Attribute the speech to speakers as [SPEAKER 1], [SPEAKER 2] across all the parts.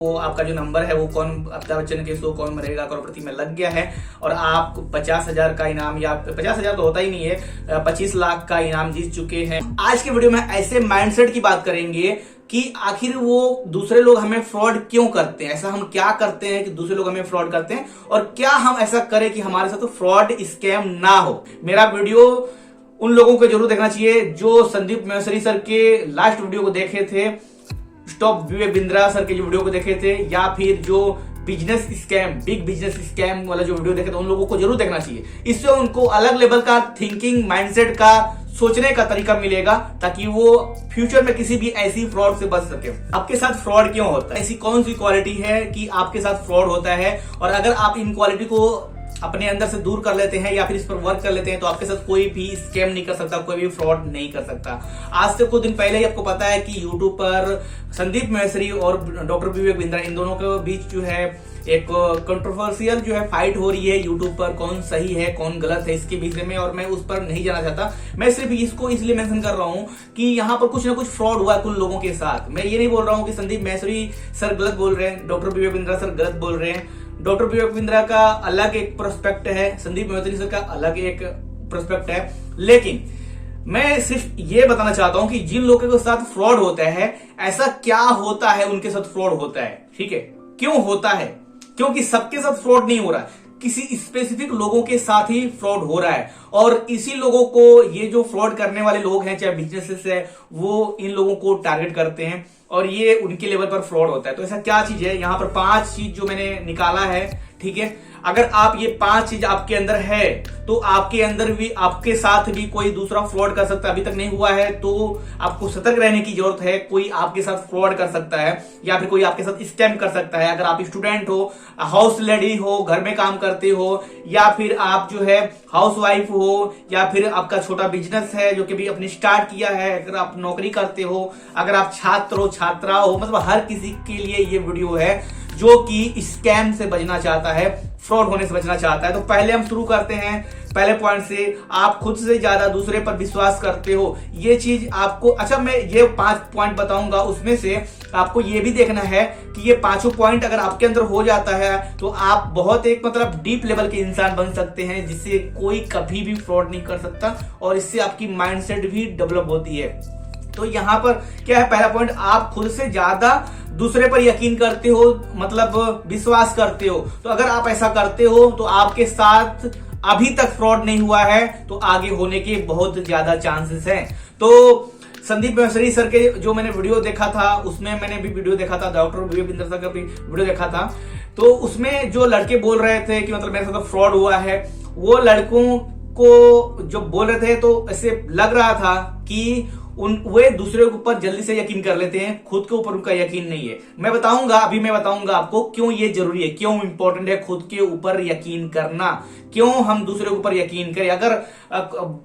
[SPEAKER 1] वो आपका जो नंबर है वो कौन अमिताभ बच्चन के शो कौन मरेगा करोड़पति में लग गया है और आप 50,000 का इनाम या 50,000 तो होता ही नहीं है, 25 लाख का इनाम जीत चुके हैं। आज के वीडियो में ऐसे माइंडसेट की बात करेंगे कि आखिर वो दूसरे लोग हमें फ्रॉड क्यों करते हैं, ऐसा हम क्या करते हैं कि दूसरे लोग हमें फ्रॉड करते हैं और क्या हम ऐसा करें कि हमारे साथ फ्रॉड स्कैम ना हो। मेरा वीडियो उन लोगों को जरूर देखना चाहिए जो संदीप महेश्वरी सर के लास्ट वीडियो को देखे थे, स्टॉप विवेक बिंद्रा सर के जो वीडियो को देखे थे, या फिर जो business scam, big business scam वाला जो वीडियो देखे थे, उन लोगों को जरूर देखना चाहिए। इससे उनको अलग लेवल का थिंकिंग, माइंडसेट का सोचने का तरीका मिलेगा ताकि वो फ्यूचर में किसी भी ऐसी फ्रॉड से बच सके। आपके साथ फ्रॉड क्यों होता है, ऐसी कौन सी क्वालिटी है कि आपके साथ फ्रॉड होता है, और अगर आप इन क्वालिटी को अपने अंदर से दूर कर लेते हैं या फिर इस पर वर्क कर लेते हैं तो आपके साथ कोई भी स्कैम नहीं कर सकता, कोई भी फ्रॉड नहीं कर सकता। आज से कुछ दिन पहले ही आपको पता है कि यूट्यूब पर संदीप महेश्वरी और डॉक्टर विवेक बिंद्रा, इन दोनों के बीच जो है एक कंट्रोवर्शियल जो है फाइट हो रही है यूट्यूब पर, कौन सही है कौन गलत है इसके विषय में, और मैं उस पर नहीं जाना चाहता। मैं सिर्फ इसको इसलिए मेंशन कर रहा हूं कि यहाँ पर कुछ ना कुछ फ्रॉड हुआ है कुछ लोगों के साथ। मैं ये नहीं बोल रहा हूँ कि संदीप महेश्वरी सर गलत बोल रहे हैं, डॉक्टर विवेक बिंद्रा सर गलत बोल रहे हैं। डॉक्टर विवेक बिंद्रा का अलग एक प्रोस्पेक्ट है, संदीप महेश्वरी सर का अलग एक प्रोस्पेक्ट है, लेकिन मैं सिर्फ ये बताना चाहता हूं कि जिन लोगों के साथ फ्रॉड होता है, ऐसा क्या होता है उनके साथ फ्रॉड होता है, ठीक है, क्यों होता है, क्योंकि सबके साथ फ्रॉड नहीं हो रहा है, किसी स्पेसिफिक लोगों के साथ ही फ्रॉड हो रहा है, और इसी लोगों को, ये जो फ्रॉड करने वाले लोग हैं चाहे बिजनेसेस है, वो इन लोगों को टारगेट करते हैं और ये उनके लेवल पर फ्रॉड होता है। तो ऐसा क्या चीज है, यहाँ पर 5 चीज जो मैंने निकाला है, ठीक है। अगर आप ये 5 चीज आपके अंदर है तो आपके अंदर भी, आपके साथ भी कोई दूसरा फ्रॉड कर सकता है। अभी तक नहीं हुआ है तो आपको सतर्क रहने की जरूरत है। कोई आपके साथ फ्रॉड कर सकता है या फिर कोई आपके साथ स्कैम कर सकता है। अगर आप स्टूडेंट हो, हाउस लेडी हो, घर में काम करते हो, या फिर आप जो है हाउस वाइफ हो, या फिर आपका छोटा बिजनेस है जो कि भी अपने स्टार्ट किया है, अगर आप नौकरी करते हो, अगर आप छात्र हो, छात्रा हो, मतलब हर किसी के लिए ये वीडियो है जो कि स्कैम से बचना चाहता है, फ्रॉड होने से बचना चाहता है। तो पहले हम शुरू करते हैं पहले पॉइंट से, आप खुद से ज्यादा दूसरे पर विश्वास करते हो। ये चीज आपको, अच्छा मैं ये 5 पॉइंट बताऊंगा, उसमें से आपको ये भी देखना है कि ये 5 पॉइंट अगर आपके अंदर हो जाता है तो आप बहुत एक मतलब डीप लेवल के इंसान बन सकते हैं जिससे कोई कभी भी फ्रॉड नहीं कर सकता, और इससे आपकी माइंडसेट भी डेवलप होती है। तो यहाँ पर क्या है, पहला पॉइंट, आप खुद से ज्यादा दूसरे पर यकीन करते हो, मतलब विश्वास करते हो। तो अगर आप ऐसा करते हो तो आपके साथ अभी तक फ्रॉड नहीं हुआ है तो आगे होने के बहुत ज्यादा चांसेस हैं। तो संदीप महेश्वरी सर के जो मैंने वीडियो देखा था, उसमें मैंने भी वीडियो देखा था, डॉक्टर विवेक बिंद्रा सर का भी वीडियो देखा था, तो उसमें जो लड़के बोल रहे थे कि मतलब मेरे साथ फ्रॉड हुआ है, वो लड़कों को जो बोल रहे थे तो ऐसे लग रहा था कि वे दूसरे के ऊपर जल्दी से यकीन कर लेते हैं, खुद के ऊपर उनका यकीन नहीं है। मैं बताऊंगा आपको क्यों ये जरूरी है, क्यों इंपॉर्टेंट है खुद के ऊपर यकीन करना, क्यों हम दूसरे के ऊपर यकीन करें। अगर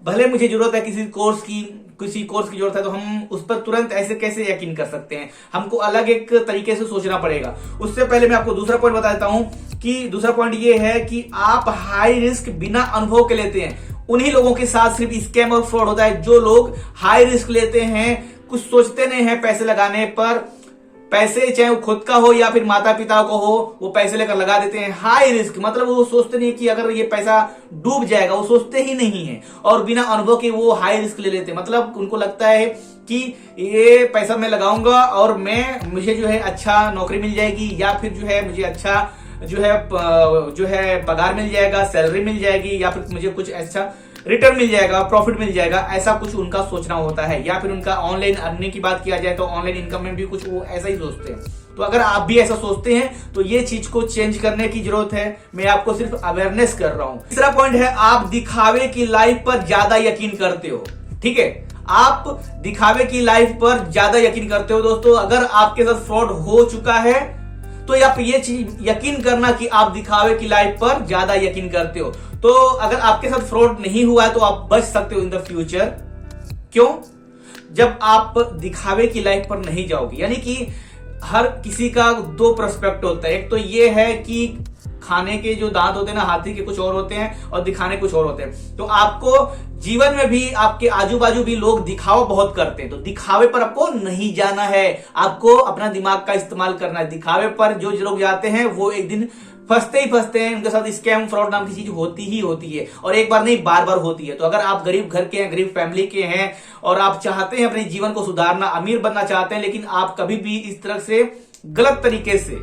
[SPEAKER 1] भले मुझे जरूरत है किसी कोर्स की जरूरत है तो हम उस पर तुरंत ऐसे कैसे यकीन कर सकते हैं, हमको अलग एक तरीके से सोचना पड़ेगा। उससे पहले मैं आपको दूसरा पॉइंट बता देता हूं कि दूसरा पॉइंट ये है कि आप हाई रिस्क बिना अनुभव के लेते हैं। उन्हीं लोगों के साथ सिर्फ स्कैम और फ्रॉड होता है जो लोग हाई रिस्क लेते हैं, कुछ सोचते नहीं है पैसे लगाने पर, पैसे चाहे वो खुद का हो या फिर माता पिता को हो, वो पैसे लेकर लगा देते हैं। हाई रिस्क मतलब वो सोचते नहीं कि अगर ये पैसा डूब जाएगा, वो सोचते ही नहीं है, और बिना अनुभव के वो हाई रिस्क ले लेते हैं। मतलब उनको लगता है कि ये पैसा मैं लगाऊंगा और मुझे जो है अच्छा नौकरी मिल जाएगी, या फिर जो है मुझे अच्छा जो है पगार मिल जाएगा, सैलरी मिल जाएगी, या फिर मुझे कुछ अच्छा रिटर्न मिल जाएगा, प्रॉफिट मिल जाएगा, ऐसा कुछ उनका सोचना होता है। या फिर उनका ऑनलाइन अर्निंग की बात किया जाए तो ऑनलाइन इनकम में भी कुछ वो ऐसा ही सोचते हैं। तो अगर आप भी ऐसा सोचते हैं तो ये चीज को चेंज करने की जरूरत है। मैं आपको सिर्फ अवेयरनेस कर रहा हूं। तीसरा पॉइंट है, आप दिखावे की लाइफ पर ज्यादा यकीन करते हो, ठीक है, आप दिखावे की लाइफ पर ज्यादा यकीन करते हो। दोस्तों, अगर आपके साथ फ्रॉड हो चुका है तो आप ये चीज यकीन करना कि आप दिखावे की लाइफ पर ज्यादा यकीन करते हो। तो अगर आपके साथ फ्रॉड नहीं हुआ है तो आप बच सकते हो इन द फ्यूचर। क्यों? जब आप दिखावे की लाइफ पर नहीं जाओगे, यानी कि हर किसी का 2 पर्सपेक्ट होता है। एक तो ये है कि खाने के जो दांत होते हैं ना हाथी के, कुछ और होते हैं और दिखाने कुछ और होते हैं। तो आपको जीवन में भी आपके आजू बाजू भी लोग दिखावा बहुत करते हैं, तो दिखावे पर आपको नहीं जाना है, आपको अपना दिमाग का इस्तेमाल करना है। दिखावे पर जो लोग जाते हैं वो एक दिन फंसते ही फंसते हैं, उनके साथ स्कैम फ्रॉड नाम की चीज होती ही होती है, और एक बार नहीं बार बार होती है। तो अगर आप गरीब घर के हैं, गरीब फैमिली के हैं और आप चाहते हैं अपने जीवन को सुधारना, अमीर बनना चाहते हैं, लेकिन आप कभी भी इस तरह से गलत तरीके से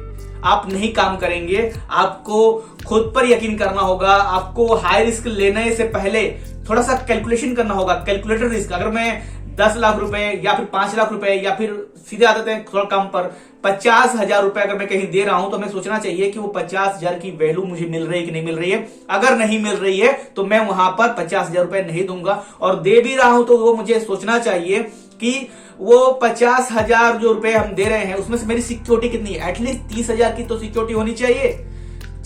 [SPEAKER 1] आप नहीं काम करेंगे, आपको खुद पर यकीन करना होगा। आपको हाई रिस्क लेने से पहले थोड़ा सा कैलकुलेशन करना होगा, कैलकुलेटर रिस्क। अगर मैं 10 लाख रुपए या फिर 5 लाख रुपए या फिर सीधे आते हैं थोड़ा कम पर 50,000 रुपए अगर मैं कहीं दे रहा हूं, तो हमें सोचना चाहिए कि वो 50,000 की वैल्यू मुझे मिल रही है कि नहीं मिल रही है। अगर नहीं मिल रही है तो मैं वहां पर 50,000 रुपए नहीं दूंगा, और दे भी रहा हूं तो वो मुझे सोचना चाहिए कि वो 50,000 जो रुपए हम दे रहे हैं उसमें से मेरी सिक्योरिटी कितनी है। एटलीस्ट 30,000 की तो सिक्योरिटी होनी चाहिए,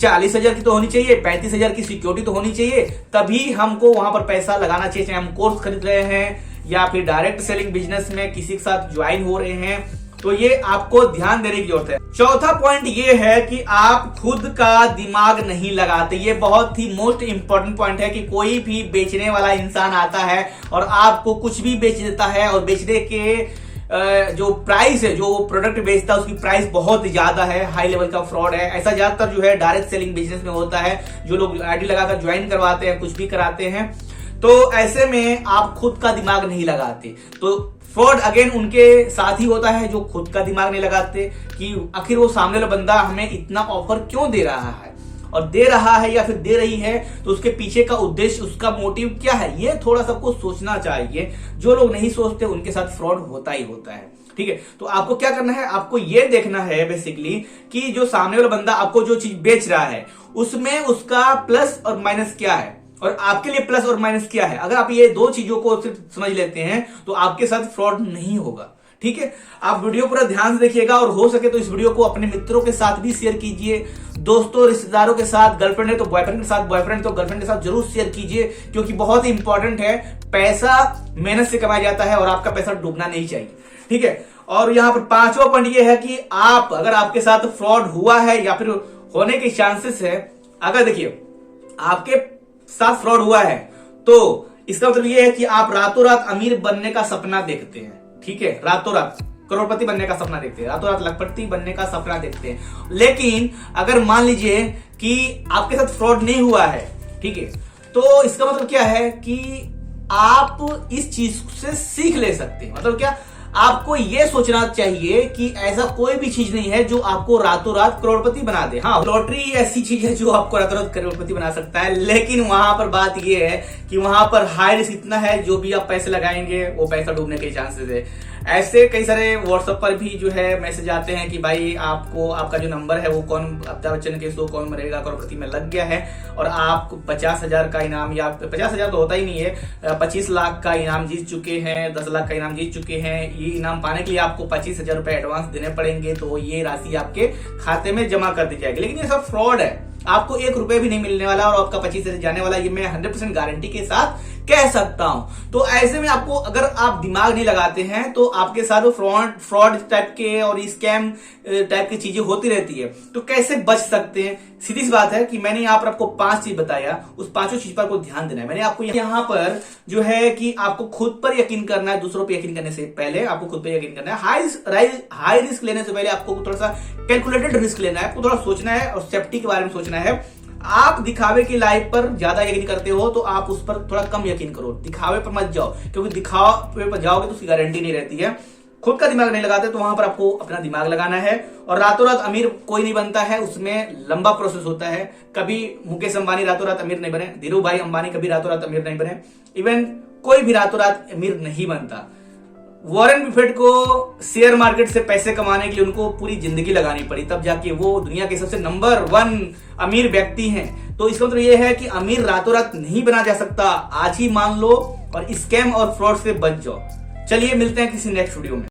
[SPEAKER 1] 40,000 की तो होनी चाहिए, 35,000 की सिक्योरिटी तो होनी चाहिए, तभी हमको वहां पर पैसा लगाना चाहिए। चाहे हम कोर्स खरीद रहे हैं या फिर डायरेक्ट सेलिंग बिजनेस में किसी के साथ ज्वाइन हो रहे हैं, तो ये आपको ध्यान देने की जरूरत है। चौथा पॉइंट ये है कि आप खुद का दिमाग नहीं लगाते। ये बहुत ही मोस्ट इंपॉर्टेंट पॉइंट है कि कोई भी बेचने वाला इंसान आता है और आपको कुछ भी बेच देता है, और बेचने के जो प्राइस है, जो प्रोडक्ट बेचता है उसकी प्राइस बहुत ज्यादा है, हाई लेवल का फ्रॉड है। ऐसा ज्यादातर जो है डायरेक्ट सेलिंग बिजनेस में होता है, जो लोग आईडी लगाकर ज्वाइन करवाते हैं, कुछ भी कराते हैं। तो ऐसे में आप खुद का दिमाग नहीं लगाते, तो फ्रॉड अगेन उनके साथ ही होता है जो खुद का दिमाग नहीं लगाते कि आखिर वो सामने वाला बंदा हमें इतना ऑफर क्यों दे रहा है, और दे रहा है या फिर दे रही है तो उसके पीछे का उद्देश्य, उसका मोटिव क्या है, ये थोड़ा सबको सोचना चाहिए। जो लोग नहीं सोचते उनके साथ फ्रॉड होता ही होता है। ठीक है, तो आपको क्या करना है, आपको ये देखना है बेसिकली कि जो सामने वाला बंदा आपको जो चीज बेच रहा है उसमें उसका प्लस और माइनस क्या है, और आपके लिए प्लस और माइनस क्या है। अगर आप ये दो चीजों को सिर्फ समझ लेते हैं तो आपके साथ फ्रॉड नहीं होगा। ठीक है, आप वीडियो पूरा ध्यान से देखिएगा, और हो सके तो इस वीडियो को अपने मित्रों के साथ भी शेयर कीजिए, दोस्तों रिश्तेदारों के साथ, गर्लफ्रेंड है तो बॉयफ्रेंड के साथ, बॉयफ्रेंड तो गर्लफ्रेंड के साथ जरूर शेयर कीजिए, क्योंकि बहुत ही इंपॉर्टेंट है। पैसा मेहनत से कमाया जाता है और आपका पैसा डूबना नहीं चाहिए। ठीक है, और यहां पर पांचवा पॉइंट ये है कि आप, अगर आपके साथ फ्रॉड हुआ है या फिर होने के चांसेस है, अगर देखिए आपके साथ फ्रॉड हुआ है तो इसका मतलब ये है कि आप रातों रात अमीर बनने का सपना देखते हैं। ठीक है, रातों रात करोड़पति बनने का सपना देखते हैं, रातों रात लखपति बनने का सपना देखते हैं। लेकिन अगर मान लीजिए कि आपके साथ फ्रॉड नहीं हुआ है, ठीक है, तो इसका मतलब क्या है कि आप इस चीज से सीख ले सकते हैं। मतलब क्या, आपको यह सोचना चाहिए कि ऐसा कोई भी चीज नहीं है जो आपको रातों रात करोड़पति बना दे। हाँ, लॉटरी ऐसी चीज है जो आपको रातों रात करोड़पति बना सकता है, लेकिन वहां पर बात यह है कि वहां पर हाई रिस्क इतना है, जो भी आप पैसे लगाएंगे वो पैसा डूबने के चांसेस है। ऐसे कई सारे व्हाट्सएप पर भी जो है मैसेज आते हैं कि भाई आपको, आपका जो नंबर है वो कौन, अमिताभ बच्चन के शो कौन मरेगा करोड़पति में लग गया है, और आप 50,000 का इनाम, या 50,000 तो होता ही नहीं है, 25 लाख का इनाम जीत चुके हैं, 10 लाख का इनाम जीत चुके हैं। ये इनाम पाने के लिए आपको 25,000 रुपए एडवांस देने पड़ेंगे, तो ये राशि आपके खाते में जमा कर दी जाएगी। लेकिन ये सब फ्रॉड है, आपको 1 रुपए भी नहीं मिलने वाला और आपका 25,000 जाने वाला, ये मैं 100% गारंटी के साथ कह सकता हूं। तो ऐसे में आपको, अगर आप दिमाग नहीं लगाते हैं तो आपके साथ फ्रॉड टाइप के और स्कैम टाइप की चीजें होती रहती है। तो कैसे बच सकते हैं, सीधी सी बात है कि मैंने यहाँ पर आपको 5 चीज बताया, उस 5 चीज पर आपको ध्यान देना है। मैंने आपको यहाँ पर जो है कि आपको खुद पर यकीन करना है, दूसरों पर यकीन करने से पहले आपको खुद पर यकीन करना है। हाई रिस्क लेने से पहले आपको थोड़ा सा कैलकुलेटेड रिस्क लेना है, आपको थोड़ा सोचना है और सेफ्टी के बारे में सोचना है। आप दिखावे की लाइफ पर ज्यादा यकीन करते हो तो आप उस पर थोड़ा कम यकीन करो, दिखावे पर मत जाओ, क्योंकि दिखावे पर जाओगे तो उसकी गारंटी नहीं रहती है। खुद का दिमाग नहीं लगाते तो वहां पर आपको अपना दिमाग लगाना है। और रातों रात अमीर कोई नहीं बनता है, उसमें लंबा प्रोसेस होता है। कभी मुकेश अंबानी रातों रात अमीर नहीं बने, धीरू भाई अंबानी कभी रातों रात अमीर नहीं बने, इवन कोई भी रातों रात अमीर नहीं बनता। वॉरेन बफेट को शेयर मार्केट से पैसे कमाने के लिए उनको पूरी जिंदगी लगानी पड़ी, तब जाके वो दुनिया के सबसे नंबर 1 अमीर व्यक्ति हैं। तो इसका मतलब ये है कि अमीर रातों रात नहीं बना जा सकता, आज ही मान लो और स्कैम और फ्रॉड से बच जाओ। चलिए मिलते हैं किसी नेक्स्ट वीडियो में।